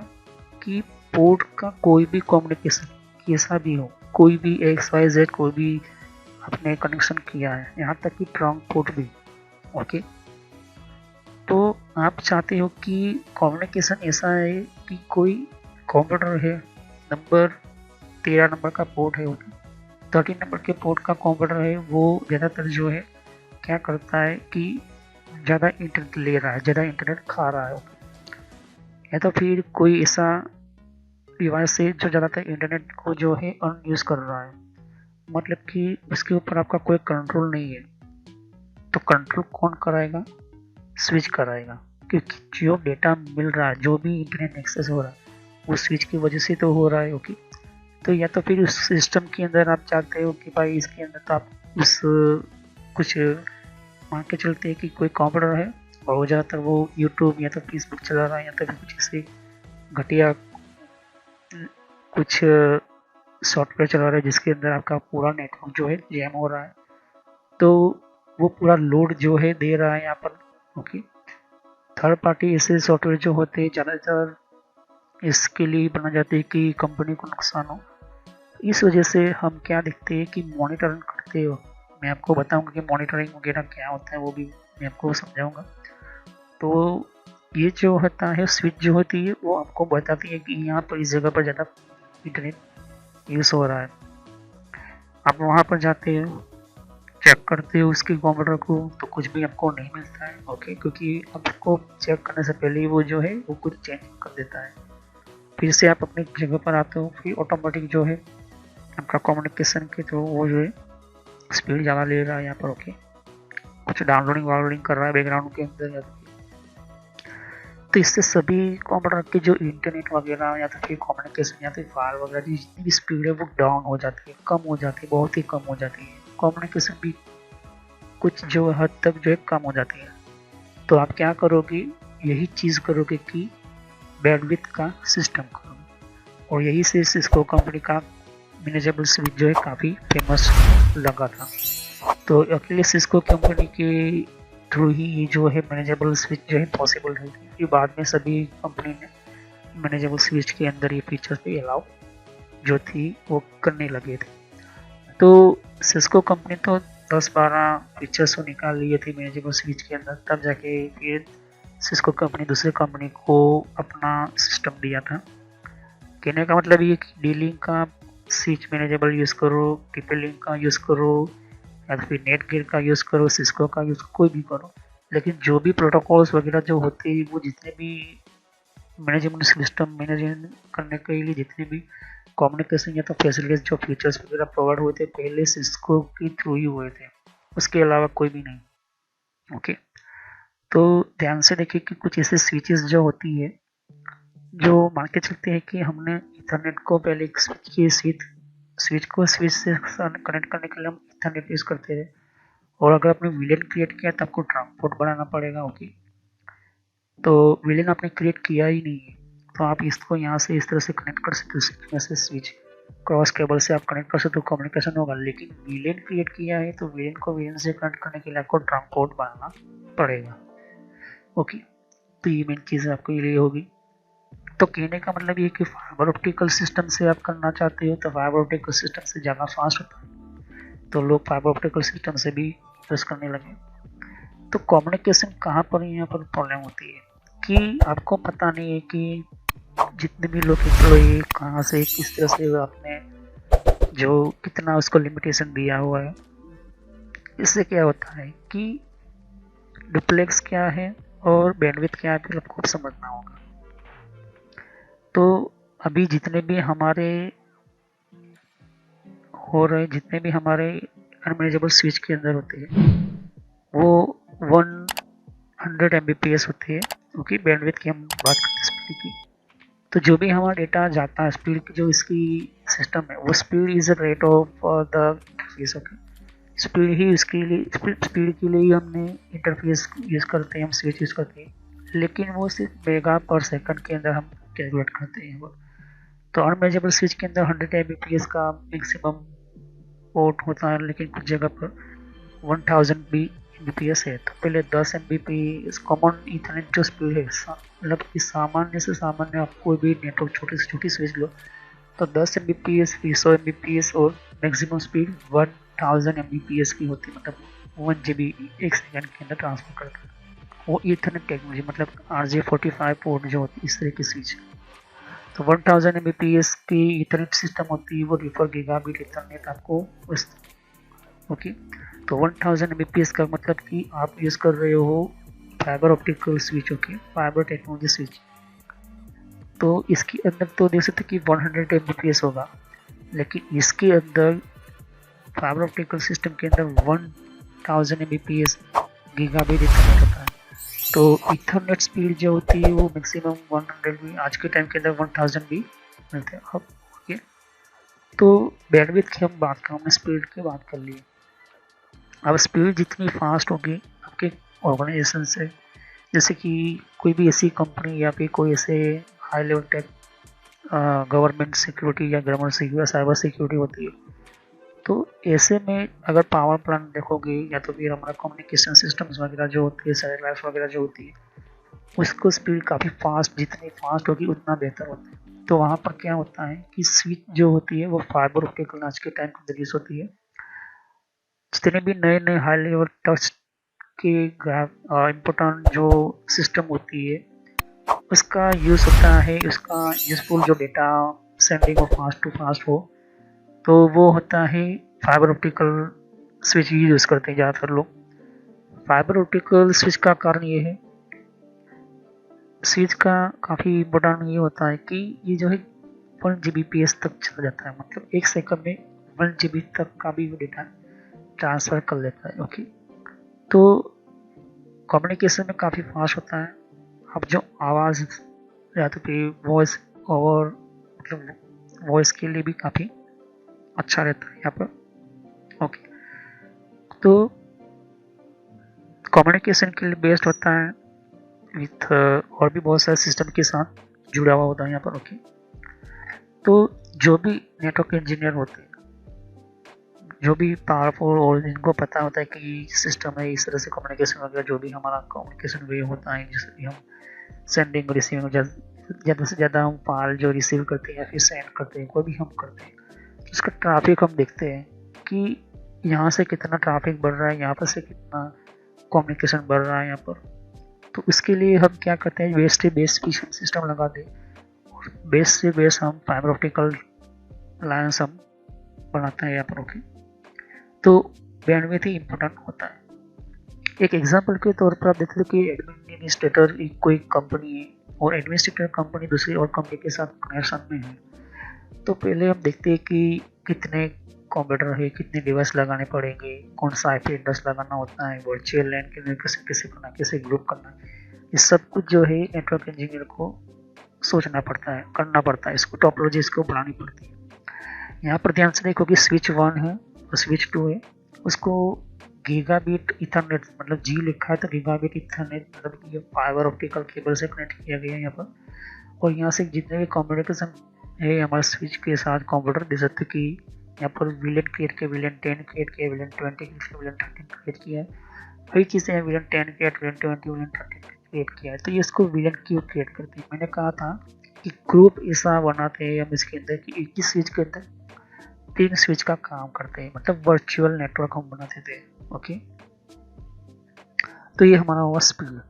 कि पोर्ट का कोई भी कम्युनिकेशन कैसा भी हो, कोई भी XYZ कोई भी आपने कनेक्शन किया है, यहाँ तक कि ट्रंक पोर्ट भी, ओके। तो आप चाहते हो कि कम्युनिकेशन ऐसा है कि कोई कंप्यूटर है नंबर 13 नंबर का पोर्ट है, ओके, 13 नंबर के पोर्ट का कंप्यूटर है, वो ज़्यादातर जो है क्या करता है कि ज़्यादा इंटरनेट ले रहा है, ज़्यादा इंटरनेट खा रहा है, ओके। या तो फिर कोई ऐसा डिवाइस है जो ज़्यादातर इंटरनेट को जो है अनयूज़ कर रहा है, मतलब कि उसके ऊपर आपका कोई कंट्रोल नहीं है। तो कंट्रोल कौन कराएगा? स्विच कराएगा, क्योंकि जो डेटा मिल रहा है, जो भी इंटरनेट एक्सेस हो रहा है वो स्विच की वजह से तो हो रहा है, ओके। तो या तो फिर उस सिस्टम के अंदर आप चाहते हो कि भाई इसके अंदर तो आप उस कुछ मान के चलते हैं कि कोई कंप्यूटर है और ज़्यादातर वो यूट्यूब या तो फेसबुक चला रहा है या तो फिर कुछ ऐसे घटिया कुछ सॉफ्टवेयर चला रहा है जिसके अंदर आपका पूरा नेटवर्क जो है जैम हो रहा है, तो वो पूरा लोड जो है दे रहा है यहाँ पर। ओके, थर्ड पार्टी ऐसे सॉफ्टवेयर जो होते हैं ज़्यादातर इसके लिए बना जाते हैं कि कंपनी को नुकसान हो। इस वजह से हम क्या देखते हैं कि मॉनिटरिंग करते हो, मैं आपको बताऊंगा कि मॉनिटरिंग वगैरह क्या होता है, वो भी मैं आपको समझाऊंगा। तो ये जो होता है स्विच जो होती है वो आपको बताती है कि यहाँ पर इस जगह पर ज़्यादा इंटरनेट यूज़ हो रहा है। आप वहाँ पर जाते हो, चेक करते हो उसके कंप्यूटर को, तो कुछ भी आपको नहीं मिलता है। ओके, क्योंकि आपको चेक करने से पहले ही वो जो है वो कुछ चेंज कर देता है। फिर से आप अपनी जगह पर आते हो, फिर ऑटोमेटिक जो है आपका कम्युनिकेशन के तो वो जो है स्पीड ज़्यादा ले रहा है यहाँ पर। ओके, कुछ डाउनलोडिंग कर रहा है बैकग्राउंड के अंदर, तो इससे सभी कंप्यूटर के जो इंटरनेट वगैरह या तो फिर कम्युनिकेशन या फिर फाइल वगैरह की जितनी भी स्पीड है वो डाउन हो जाती है, कम हो जाती है, बहुत ही कम हो जाती है। कम्युनिकेशन भी कुछ जो हद तक जो है कम हो जाती है। तो आप क्या करोगे, यही चीज़ करोगे कि बैंडविड्थ का सिस्टम करोगे, और यही से सिस्को कंपनी का मैनेजेबल स्विच जो है काफ़ी फेमस लगा था। तो अकेले सिस्को कंपनी के थ्रू ही ये जो है मैनेजेबल स्विच जो है पॉसिबल है, क्योंकि बाद में सभी कंपनी ने मैनेजेबल स्विच के अंदर ये फीचर्स भी अलाउ जो थी वो करने लगे थे। तो सिस्को कंपनी तो 10-12 फीचर्स निकाल लिए थे मैनेजेबल स्विच के अंदर, तब जाके फिर सिस्को कंपनी दूसरे कंपनी को अपना सिस्टम दिया था। कहने का मतलब ये कि डी-लिंक का स्विच मैनेजेबल यूज़ करो, TP-Link का यूज़ करो, या फिर नेटगियर का यूज़ करो, सिस्को का यूज़ कोई भी करो, लेकिन जो भी प्रोटोकॉल्स वगैरह जो होते हैं वो जितने भी मैनेजमेंट सिस्टम मैनेज करने के लिए जितने भी कम्युनिकेशन या तो फैसिलिटीज जो फीचर्स वगैरह प्रोवाइड हुए थे पहले सिस्को के थ्रू ही हुए थे, उसके अलावा कोई भी नहीं। ओके, तो ध्यान से देखिए कि कुछ ऐसे स्विचेस जो होती है जो मान के चलते हैं कि हमने इथरनेट को पहले एक स्विच को स्विच से कनेक्ट करने के लिए हम इथरनेट यूज़ करते थे, और अगर आपने विलेन क्रिएट किया तो आपको ट्रांसपोर्ट बनाना पड़ेगा। ओके, तो विलेन आपने क्रिएट किया ही नहीं है, तो आप इसको यहाँ से इस तरह से कनेक्ट कर सकते हो, यहाँ से स्विच क्रॉस केबल से आप कनेक्ट कर सकते हो, कम्युनिकेशन होगा। लेकिन विलेन क्रिएट किया है तो विलेन को विलेन से कनेक्ट करने के लिए आपको ट्रांसपोर्ट बनाना पड़ेगा। ओके, तो ये मेन चीज़ आपको ये होगी। तो कहने का मतलब ये कि फाइबर ऑप्टिकल सिस्टम से आप करना चाहते हो तो फाइबर ऑप्टिकल सिस्टम से ज़्यादा फास्ट होता है, तो लोग फाइबर ऑप्टिकल सिस्टम से भी यूज़ करने लगे। तो कम्युनिकेशन कहाँ पर यहाँ पर प्रॉब्लम होती है कि आपको पता नहीं है कि जितने भी लोग एम्प्लॉई कहाँ से किस तरह से आपने जो कितना उसको लिमिटेशन दिया हुआ है। इससे क्या होता है कि डुप्लेक्स क्या है और बैंडविड्थ क्या है फिर आपको समझना होगा। तो अभी जितने भी हमारे अनमैनेजेबल स्विच के अंदर होते हैं वो 100 Mbps होती है, क्योंकि बैंडविड्थ की हम बात करते हैं स्पीड की। तो जो भी हमारा डेटा जाता है स्पीड की जो इसकी सिस्टम है वो speed is the rate of the interface. Okay, speed ही उसके लिए स्पीड के लिए ही हमने इंटरफेस यूज़ करते हैं, हम स्विच यूज़ करते हैं, लेकिन वो सिर्फ मेगा पर सेकंड के अंदर हम कैलकुलेट करते हैं वो। तो अनमेजरेबल स्विच के अंदर 100 Mbps का मैक्सिमम पोर्ट होता है, लेकिन कुछ जगह पर 1000 भी Mbps है। तो पहले 10 Mbps कॉमन इथरनेट जो स्पीड है, मतलब कि सामान्य से सामान्य आप कोई भी नेटवर्क छोटी से छोटी स्विच लो तो 10 Mbps, 100 Mbps और मैक्सिमम स्पीड 1000 Mbps की होती है, मतलब 1 GB एक सेकंड के अंदर ट्रांसफर करता है वो इथरनेट टेक्नोलॉजी, मतलब RJ45 पोर्ट जो होती है इस तरह की स्विच। तो 1000 Mbps की इथरनेट सिस्टम होती है वो रिफर गीगाबिट इथरनेट आपको। ओके, तो 1000 Mbps का मतलब कि आप यूज़ कर रहे हो fibre optical switch. Okay, fibre technology switch. तो इसके अंदर तो देख सकते कि 100 Mbps होगा, लेकिन इसके अंदर फाइबर ऑप्टिकल सिस्टम के अंदर 1000 Mbps गीगाबिट इथरनेट होता है। तो इथरनेट स्पीड जो होती है वो मैक्सिमम 100 भी आज के टाइम के अंदर 1000 भी मिलते हैं अब। ओके, तो बैंडविड्थ की हम बात करें, हमने स्पीड की बात कर ली। अब स्पीड जितनी फास्ट होगी आपके ऑर्गेनाइजेशन से, जैसे कि कोई भी ऐसी कंपनी या फिर कोई ऐसे high level tech government security या गवर्नमेंट सिक्योरिटी या साइबर सिक्योरिटी होती है। तो ऐसे में अगर पावर प्लांट देखोगे या तो फिर हमारा कम्युनिकेशन सिस्टम्स वगैरह जो होती है, सैटेलाइट वगैरह जो होती है, उसको स्पीड काफ़ी फास्ट, जितनी फास्ट होगी उतना बेहतर होता है। तो वहाँ पर क्या होता है कि स्विच जो होती है वो फाइबर ऑप्टिकल आज के टाइम पर रिलीज होती है। जितने भी नए नए हाई लेवल टच के इम्पोर्टेंट जो सिस्टम होती है उसका यूज़ होता है, उसका यूजफुल जो डेटा सेंडिंग हो फास्ट टू फास्ट हो, तो वो होता है फाइबर ऑप्टिकल स्विच यूज़ करते हैं ज़्यादातर लोग। फाइबर ऑप्टिकल स्विच का कारण ये है, स्विच का काफ़ी इम्पोर्टेंट ये होता है कि ये जो है 1 Gbps तक चला जाता है, मतलब 1 सेकंड में 1 GB तक का भी डेटा ट्रांसफ़र कर लेता है। ओके, तो कम्युनिकेशन में काफ़ी फास्ट होता है। अब जो आवाज़ या तो फिर वॉइस ओवर, मतलब वॉइस के लिए भी काफ़ी अच्छा रहता है यहाँ पर। ओके, तो कम्युनिकेशन के लिए बेस्ट होता है विथ और भी बहुत सारे सिस्टम के साथ जुड़ा हुआ होता है यहाँ पर। ओके, तो जो भी नेटवर्क इंजीनियर होते हैं, जो भी पावरफुल और जिनको पता होता है कि सिस्टम है, इस तरह से कम्युनिकेशन वगैरह जो भी हमारा कम्युनिकेशन वे होता है, जिससे भी हम सेंडिंग रिसीविंग ज़्यादा से ज़्यादा हम फाइल जो रिसीव करते हैं या फिर सेंड करते हैं, कोई भी हम करते हैं, तो उसका ट्रैफिक हम देखते हैं कि यहाँ से कितना ट्रैफिक बढ़ रहा है, यहाँ पर से कितना कम्युनिकेशन बढ़ रहा है यहाँ पर। तो इसके लिए हम क्या करते हैं, बेस से बेस सिस्टम लगा दें, बेस से बेस हम फाइबर ऑप्टिकल लाइन्स हम बनाते हैं यहाँ पर। ओके, तो बैंडविड्थ ही इम्पोर्टेंट होता है। एक एग्जांपल के तौर पर आप देख लो कि एडमिनिस्ट्रेटर कोई कंपनी है और एडमिनिस्ट्रेटर कंपनी दूसरी और कंपनी के साथ कनेक्शन में है, तो पहले हम देखते हैं कि कितने कंप्यूटर है, कितने डिवाइस लगाने पड़ेंगे, कौन सा आईपी एड्रेस लगाना होता है, वर्चुअल लैन के लिए कैसे कैसे करना, कैसे ग्रुप करना, ये सब कुछ जो है नेटवर्क इंजीनियर को सोचना पड़ता है, करना पड़ता है, इसको टोपोलॉजी इसको बनानी पड़ती है। यहाँ पर ध्यान से देखो कि स्विच 1 है और स्विच 2 है, उसको गीगाबिट इथरनेट, मतलब जी लिखा है तो गीगाबिट इथरनेट, मतलब ये फाइबर ऑप्टिकल केबल से कनेक्ट किया गया है यहाँ पर। और यहाँ से जितने भी कम्युनिकेशन है हमारे स्विच के साथ कंप्यूटर, दे सकते कि यहाँ पर विलेन क्रिएट किया, विलेन 10 क्रिएट किया, विलेन 20 क्रिएट किया, विलेन 13 क्रिएट किया है, कई चीज़ें हैं, villain 10 create, villain 20, villain 13 create किया है। तो ये इसको विलेन क्यों क्रिएट करते हैं, मैंने कहा था कि ग्रुप ऐसा बनाते हैं हम इसके अंदर कि एक ही स्विच के अंदर 3 स्विच का काम करते हैं, मतलब वर्चुअल नेटवर्क हम बनाते थे। ओके, तो ये हमारा हुआ स्पीड।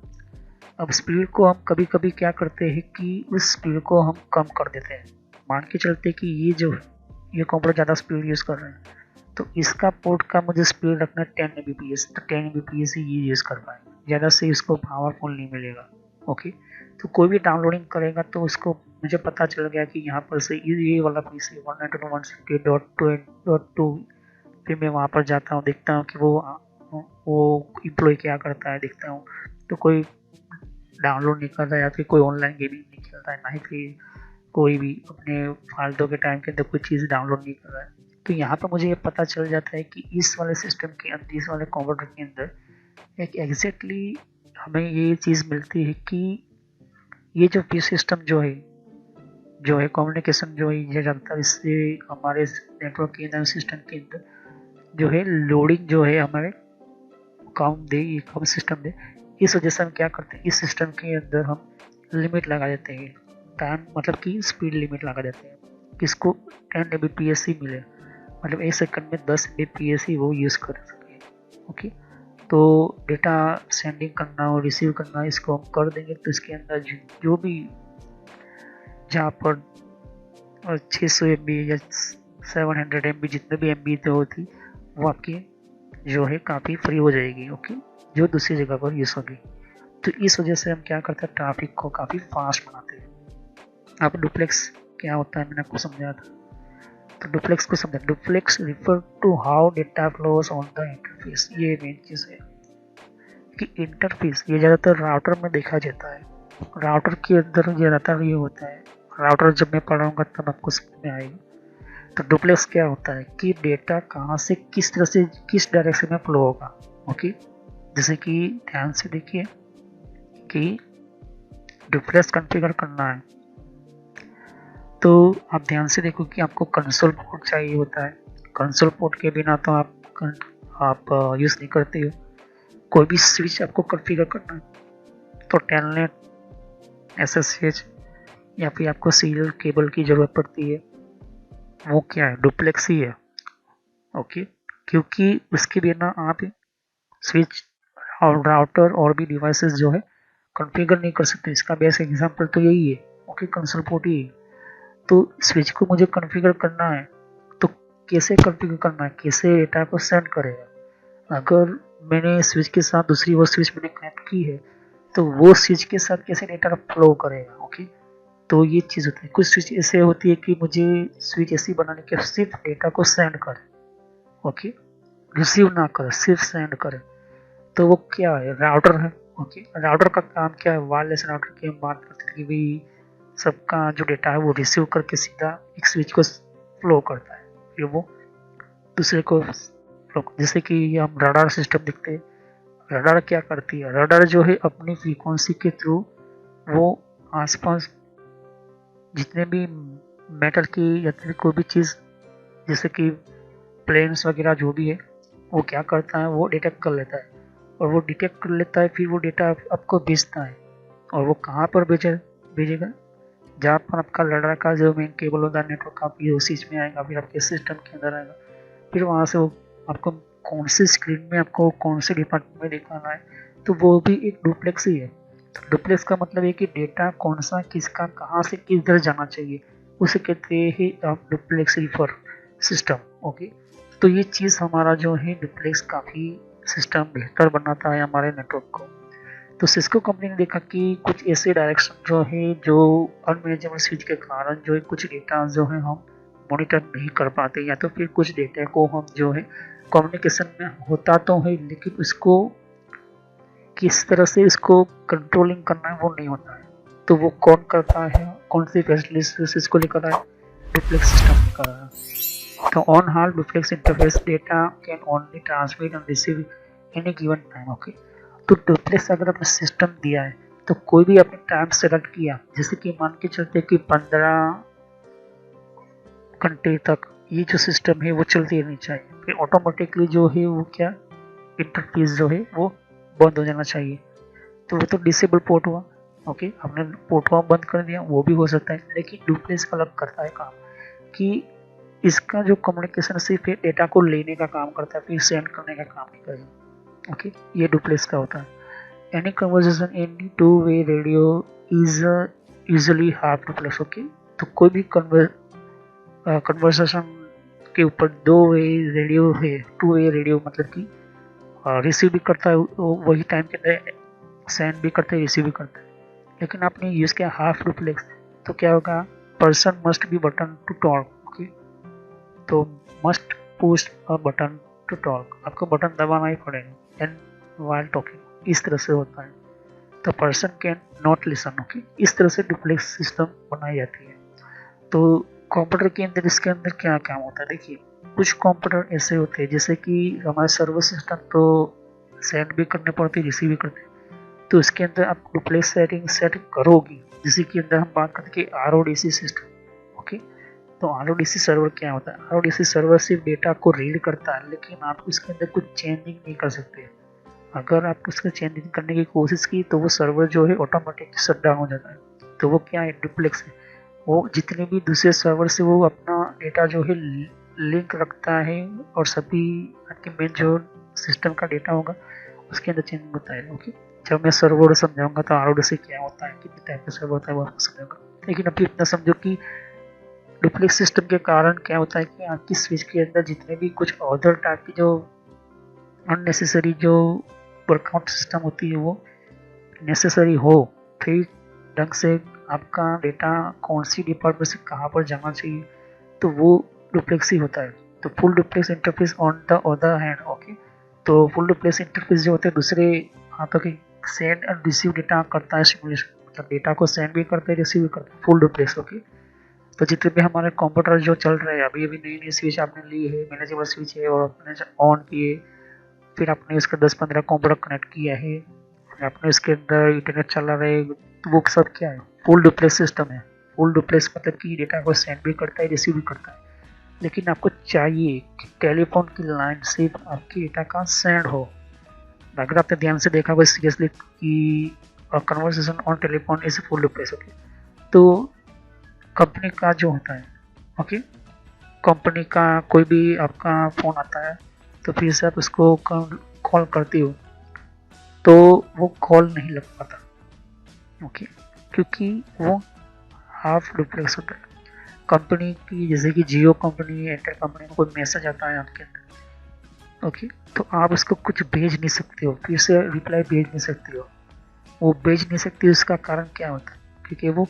अब स्पीड को हम कभी कभी क्या करते हैं कि उस स्पीड को हम कम कर देते हैं। मान के चलते कि ये जो ये कंप्यूटर ज़्यादा स्पीड यूज़ कर रहे हैं, तो इसका पोर्ट का मुझे स्पीड रखना 10 Mbps, तो 10 Mbps ही ये यूज़ कर पाएंगे, ज़्यादा से इसको पावरफुल नहीं मिलेगा। ओके, तो कोई भी डाउनलोडिंग करेगा तो उसको मुझे पता चल गया कि यहाँ पर से ये वाला पीस 192.168.2, फिर मैं वहाँ पर जाता हूँ, देखता हूँ कि वो इम्प्लॉय क्या करता है, देखता हूँ तो कोई डाउनलोड नहीं कर रहा है या फिर कोई ऑनलाइन गेमिंग नहीं खेल रहा है, ना ही फिर कोई भी अपने फालतू के टाइम के अंदर कोई चीज़ डाउनलोड नहीं कर रहा है। तो यहाँ पर मुझे ये पता चल जाता है कि इस वाले सिस्टम के अंदर, इस वाले कंप्यूटर के अंदर एक एग्जैक्टली हमें ये चीज़ मिलती है कि ये जो पी सिस्टम जो है कम्युनिकेशन जो है ये ज़्यादातर इससे हमारे नेटवर्क के अंदर, सिस्टम के अंदर जो है लोडिंग जो है हमारे कम सिस्टम दे। इस वजह से हम क्या करते हैं, इस सिस्टम के अंदर हम लिमिट लगा देते हैं, टाइम मतलब कि स्पीड लिमिट लगा देते हैं, किसको 10 Mbps ही मिले, मतलब 1 सेकंड में 10 Mbps ही वो यूज़ कर सके। ओके, तो डेटा सेंडिंग करना और रिसीव करना इसको हम कर देंगे, तो इसके अंदर जो भी जहाँ पर 600 MB या 700 MB जितने भी MB तो होती वो आपकी जो है काफ़ी फ्री हो जाएगी। ओके, जो दूसरी जगह पर यूज़ होगी। तो इस वजह से हम क्या करते हैं, ट्रैफिक को काफ़ी फास्ट बनाते हैं। अब डुप्लेक्स क्या होता है मैंने आपको समझाया था, तो डुप्लेक्स को समझा। Duplex refer to how data flows on the interface. ये मेन चीज़ है कि इंटरफेस ये ज़्यादातर राउटर में देखा जाता है, राउटर के अंदर ज़्यादातर ये होता है। राउटर जब मैं पढ़ाऊँगा तब आपको समझ में आएगा। तो डुप्लेक्स क्या होता है कि डेटा कहाँ से किस तरह से किस डायरेक्शन में फ्लो होगा। ओके, जैसे कि ध्यान से देखिए कि डुप्लेक्स कॉन्फ़िगर करना है तो आप ध्यान से देखो कि आपको कंसोल पोर्ट चाहिए होता है। कंसोल पोर्ट के बिना तो आप यूज़ नहीं करते हो। कोई भी स्विच आपको कॉन्फ़िगर करना है तो टेलनेट, एसएसएच या फिर आपको सीरियल केबल की ज़रूरत पड़ती है। वो क्या है, डुप्लेक्स ही है। ओके, क्योंकि उसके बिना आप स्विच और राउटर और भी डिवाइसेस जो है कॉन्फ़िगर नहीं कर सकते। इसका बेस्ट एग्जांपल तो यही है। ओके, कंसोल पोर्ट ही है। तो स्विच को मुझे कॉन्फ़िगर करना है तो कैसे कॉन्फ़िगर करना है, कैसे डेटा को सेंड करेगा। अगर मैंने स्विच के साथ दूसरी वो स्विच मैंने कनेक्ट की है तो वो स्विच के साथ कैसे डेटा फ्लो करेगा। ओके, तो ये चीज़ होती है। कुछ स्विच ऐसे होती है कि मुझे स्विच ऐसी बनाने के सिर्फ डेटा को सेंड करे, ओके, रिसीव ना करे, सिर्फ सेंड करे। तो वो क्या है, राउटर है। ओके, राउटर का काम क्या है, वायरलेस राउटर की हम बात करते थे कि भाई सबका जो डेटा है वो रिसीव करके सीधा एक स्विच को फ्लो करता है, फिर वो दूसरे को फ्लो, जैसे कि हम रडार सिस्टम देखते हैं। रडार क्या करती है, रडार जो है अपनी फ्रीक्वेंसी के थ्रू वो आसपास जितने भी मेटल की या फिर कोई भी चीज़ जैसे कि प्लेन्स वगैरह जो भी है वो क्या करता है, वो डिटेक्ट कर लेता है। और वो डिटेक्ट कर लेता है, फिर वो डेटा आपको भेजता है। और वो कहाँ पर भेजेगा, जहाँ पर आपका रडार का जो मेन केबल होता है नेटवर्क का, फिर उसी में आएगा, फिर आपके सिस्टम के अंदर आएगा। फिर वहाँ से वो आपको कौन सी स्क्रीन में आपको कौन से डिपार्टमेंट में दिखाना है, तो वो भी एक डुप्लेक्स ही है। तो डुप्लेक्स का मतलब है कि डेटा कौन सा किसका कहाँ से किधर जाना चाहिए, उसे कहते हैं आप डुप्लेक्स रिफर सिस्टम। ओके, तो ये चीज़ हमारा जो है डुप्लेक्स काफ़ी सिस्टम बेहतर बनाता है हमारे नेटवर्क को। तो सिस्को कंपनी ने देखा कि कुछ ऐसे डायरेक्शन जो है जो अनमैनेजेबल स्विच के कारण जो है कुछ डेटा जो है हम मॉनिटर नहीं कर पाते, या तो फिर कुछ डेटा को हम जो है कम्युनिकेशन में होता तो है लेकिन उसको किस तरह से इसको कंट्रोलिंग करना है वो नहीं होता है। तो वो कौन करता है, कौन सी फैसिलिटीज इसको लेकर आया, डुप्लेक्स सिस्टम लेकर आया। तो on hall duplex interface data can only transmit and receive any given time. Okay, तो डुप्लेक्स अगर आपने सिस्टम दिया है तो कोई भी आपने टाइम सेलेक्ट किया, जैसे कि मान के चलते कि 15 घंटे तक ये जो सिस्टम है वो चलती रहनी चाहिए, फिर ऑटोमेटिकली जो है वो क्या इंटरफेस जो है वो बंद हो जाना चाहिए। तो वो तो डिसेबल पोर्ट हुआ। ओके, आपने पोर्ट हुआ बंद कर दिया, वो भी हो सकता है। लेकिन डुप्लेक्स का अलग करता है काम कि इसका जो कम्युनिकेशन सिर्फ डेटा को लेने का काम करता है, फिर सेंड करने का काम नहीं करेगा। ओके, ये डुप्लेक्स का होता है। Any conversation in two way radio is usually half duplex. Okay, तो कोई भी कन्वर्सेशन के ऊपर दो वे रेडियो है, टू वे रेडियो मतलब कि रिसीव भी करता है वही टाइम के अंदर, सेंड भी करता है, रिसीव भी करता है। लेकिन आपने यूज़ किया हाफ डुप्लेक्स तो क्या होगा, person must be button to talk. Okay, तो must push a button to talk, आपको बटन दबाना ही पड़ेगा एंड वाइल टॉकिंग, इस तरह से होता है। तो person can not listen. Okay, इस तरह से डुप्लेक्स सिस्टम बनाई जाती है। तो कंप्यूटर के अंदर इसके अंदर क्या काम होता है, देखिए कुछ कंप्यूटर ऐसे होते हैं जैसे कि हमारे सर्वर सिस्टम तो सेंड भी करने पड़ते हैं, रिसीव भी करते हैं। तो इसके अंदर आप डुप्लेक्स सेटिंग सेट करोगी, जिसके के अंदर हम बात करते हैं आरओडीसी सिस्टम। ओके, तो आरओडीसी सर्वर क्या होता है, आरओडीसी सर्वर सिर्फ डेटा को रीड करता है, लेकिन आप इसके अंदर कुछ चेंजिंग नहीं कर सकते। अगर आप उसका चेंजिंग करने की कोशिश की तो वो सर्वर जो है ऑटोमेटिक शट डाउन हो जाता है। तो वो क्या है, डुप्लेक्स है। वो जितने भी दूसरे सर्वर से वो अपना डेटा जो है लिंक रखता है और सभी आपके मेन जो सिस्टम का डेटा होगा उसके अंदर चेंजिंग होता है। ओके, जब मैं सर्वर समझाऊंगा तो आरओडीसी क्या होता है, कितने टाइप का सर्वर होता है वो आपको समझाऊंगा। लेकिन अभी इतना समझो कि डुप्लेक्स सिस्टम के कारण क्या होता है कि आपकी स्विच के अंदर जितने भी कुछ अदर टाइप की जो अननेसेसरी जो वर्कआउट सिस्टम होती है वो नेसेसरी हो, फिर ढंग से आपका डेटा कौन सी डिपार्टमेंट से कहाँ पर जाना चाहिए, तो वो डुप्लेक्स ही होता है। तो full duplex interface on the other hand. Okay, तो फुल डुप्लेक्स इंटरफेस जो होता है दूसरे हाथों की सेंड एंड रिसीव डेटा करता है, सिमुलेशन मतलब डेटा को सेंड भी करता है, रिसीव भी करता है, फुल डुप्लेक्स। ओके, तो जितने भी हमारे कंप्यूटर जो चल रहे हैं, अभी अभी नई नई स्विच आपने ली है, मैनेजेबल स्विच है, और आपने ऑन किए, फिर आपने इसका 10-15 कंप्यूटर कनेक्ट किया है, फिर आपने इसके अंदर इंटरनेट चला रहे, तो वो सब क्या है, फुल डुप्लेक्स सिस्टम है। फुल डुप्लेक्स मतलब कि डेटा को सेंड भी करता है, रिसीव भी करता है। लेकिन आपको चाहिए कि टेलीफोन की लाइन सिर्फ आपके डेटा का सेंड हो। अगर आपने ध्यान से देखा होगा सीरियसली कि conversation on telephone is full duplex, okay. तो कंपनी का जो होता है, ओके, कंपनी का कोई भी आपका फ़ोन आता है तो फिर से आप उसको कॉल करते हो तो वो कॉल नहीं लग पाता, ओके, क्योंकि वो हाफ डुप्लेक्स होता है। कंपनी की जैसे कि जियो कंपनी, एयरटेल कंपनी का कोई मैसेज आता है आपके अंदर, ओके, तो आप उसको कुछ भेज नहीं सकते हो, फिर से रिप्लाई भेज नहीं सकते हो। वो भेज नहीं सकते, उसका कारण क्या होता है? क्योंकि वो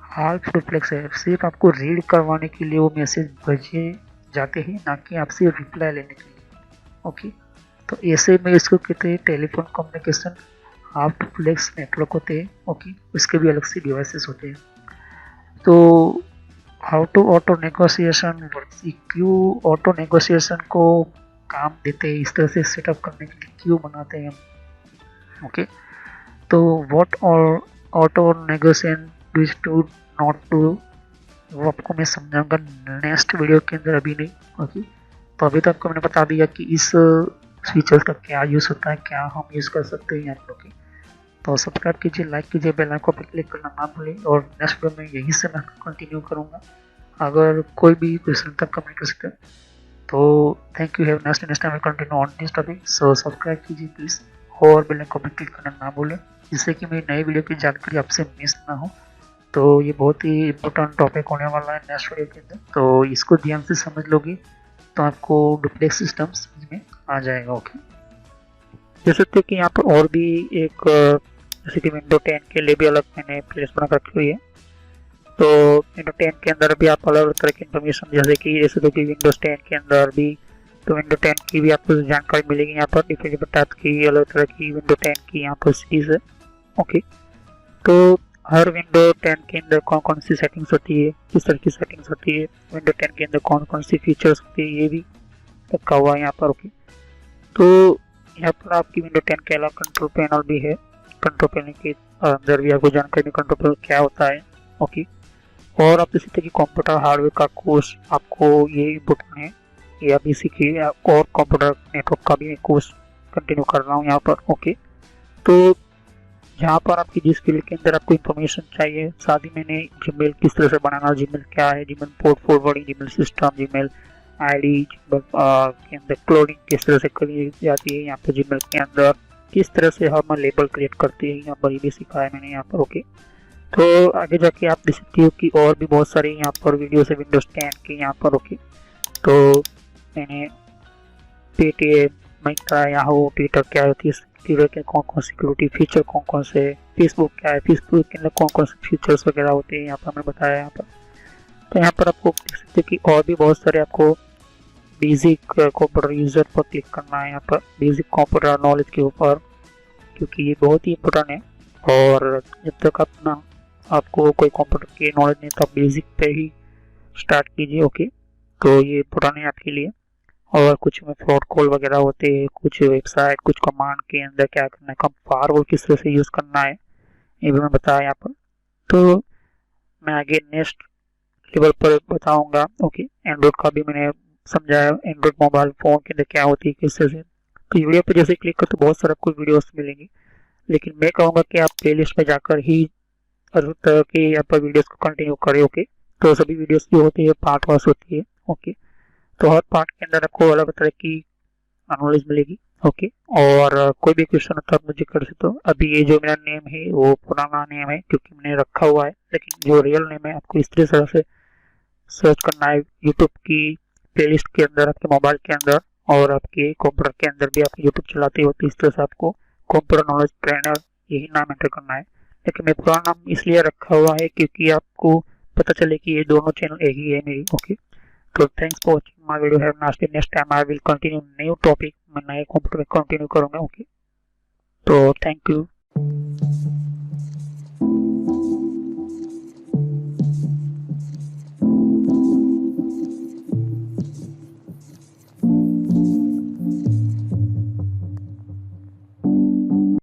हाफ डुप्लेक्स है, सिर्फ आपको रीड करवाने के लिए वो मैसेज भेजे जाते हैं, ना कि आपसे रिप्लाई लेने के लिए, ओके। तो ऐसे में इसको कहते हैं telephone communication half duplex network होते हैं, ओके। उसके भी अलग से डिवाइसेस होते हैं। तो how to auto negotiation works, क्यों ऑटो नेगोशिएशन को काम देते हैं, इस तरह से सेटअप करने के लिए क्यों बनाते हैं हम, ओके। तो व्हाट और auto negotiation does to not to, वो आपको मैं समझाऊंगा नेक्स्ट वीडियो के अंदर, अभी नहीं, ओके। तो अभी तो आपको मैंने बता दिया कि इस फीचर का क्या यूज़ होता है, क्या हम यूज़ कर सकते हैं यहाँ पर, तो सब्सक्राइब कीजिए, लाइक कीजिए, बेल आइकन पर क्लिक करना ना भूलें। और नेक्स्ट वीडियो में यहीं से मैं कंटिन्यू करूँगा। अगर कोई भी क्वेश्चन तक कमेंट कर सकते हैं तो thank you, have next time continue on this topic. So subscribe कीजिए प्लीज़, और बेल आइकन पर क्लिक करना ना भूलें, जिससे कि मेरी नई वीडियो की जानकारी आपसे मिस ना हो। तो ये बहुत ही इम्पोर्टेंट टॉपिक होने वाला है नेक्स्ट वीडियो के अंदर, तो इसको ध्यान से समझ लोगे तो आपको डुप्लेक्स सिस्टम समझ में आ जाएगा, ओके। जैसे कि यहाँ पर और भी एक, जैसे कि विंडो 10 के लिए भी अलग मैंने प्लेलिस्ट बना रखी हुई है। तो विंडो 10 के अंदर भी आप अलग अलग तरह की इन्फॉर्मेशन, जैसे कि विंडोज 10 के अंदर भी, तो विंडो 10 की भी आपको जानकारी मिलेगी यहाँ पर, डिफरेंट टाइप की अलग तरह की विंडो 10 की यहाँ पर सीरीज है, ओके। तो हर विंडो 10 के अंदर कौन कौन सी सेटिंग्स होती है, किस तरह की सेटिंग्स होती है, विंडो 10 के अंदर कौन कौन सी फीचर्स होती है, ये भी रखा हुआ है यहाँ पर, ओके। तो यहाँ पर आपकी विंडो 10 के अलावा कंट्रोल पैनल भी है। कंट्रोल पैनल के अंदर भी आपको जानकारी में कंट्रोल पैनल क्या होता है, ओके। और आप देख सकते हैं कि कंप्यूटर हार्डवेयर का कोर्स आपको ये इम्पोर्टेंट है, ये अभी सीखिए। और कंप्यूटर नेटवर्क का भी मैं कोर्स कंटिन्यू कर रहा हूँ यहाँ पर, ओके। तो यहाँ पर आपकी जिस फील्ड के अंदर आपको इन्फॉर्मेशन चाहिए, साथ ही मैंने जीमेल किस तरह से बनाना, जीमेल क्या है, Gmail port forwarding, Gmail system, Gmail ID के अंदर क्लोनिंग किस तरह से करी जाती है, यहाँ पर जीमेल के अंदर किस तरह से हम लेबल क्रिएट करते हैं, यहाँ पर ये भी सिखाया मैंने यहाँ पर, ओके। तो आगे जाके आप देख सकते हो कि और भी बहुत सारे यहाँ पर वीडियोस है विंडोज 10 के यहाँ पर, ओके। तो मैंने पेटीएम, मिंत्रा, याहू, ट्विटर क्या होती है, ट्विटर के कौन कौन सिक्योरिटी फीचर कौन कौन से, फेसबुक क्या है, फेसबुक के अंदर कौन कौन से फीचर्स वगैरह होते हैं, यहाँ पर मैंने बताया यहाँ पर। तो यहाँ पर आपको देख सकते हैं कि और भी बहुत सारे आपको बेसिक कंप्यूटर यूजर पर क्लिक करना है, यहाँ पर बेसिक कंप्यूटर नॉलेज के ऊपर, क्योंकि ये बहुत ही इम्पोर्टेंट है। और जब तक आपको कोई कंप्यूटर की नॉलेज नहीं तो आप बेसिक पे ही स्टार्ट कीजिए, ओके। तो ये इम्पोर्टेंट है आपके लिए। और कुछ में फ्रॉड कॉल वगैरह होते हैं, कुछ वेबसाइट, कुछ कमांड के अंदर क्या करना है, कम फायरवॉल किस तरह से यूज़ करना है, ये भी मैं बताया यहाँ पर। तो मैं आगे नेक्स्ट लेवल पर बताऊंगा, ओके। एंड्रॉइड का भी मैंने समझाया, एंड्रॉइड मोबाइल फ़ोन के अंदर क्या होती है, किस तरह से। तो वीडियो पर जैसे क्लिक कर तो बहुत सारे आपको वीडियोस मिलेंगे, लेकिन मैं कहूँगा कि आप प्लेलिस्ट में जाकर ही हर तरह के यहाँ पर वीडियोस को कंटिन्यू करें, ओके। तो सभी वीडियोस जो होती है पार्ट वाइज होती है, ओके। तो हर पार्ट के अंदर आपको अलग तरह की नॉलेज मिलेगी, ओके। और कोई भी क्वेश्चन होता है मुझे कर सकते हो। अभी ये जो मेरा नेम है वो पुराना नेम है क्योंकि मैंने रखा हुआ है, लेकिन जो रियल नेम है आपको इस तरह से सर्च करना है यूट्यूब की प्लेलिस्ट के अंदर, आपके मोबाइल के अंदर, और आपके कंप्यूटर के अंदर भी आप यूट्यूब चलाते हो तो इस तरह से आपको कंप्यूटर नॉलेज ट्रेनर यही नाम एंटर करना है। लेकिन मैं पुराना नाम इसलिए रखा हुआ है क्योंकि आपको पता चले कि ये दोनों चैनल एक ही है मेरी, okay. So thanks for watching my video. Have a nice day. Next time I will continue new topic. मैं नए कंप्यूटर में कंटिन्यू करूँगा, ओके। तो थैंक यू।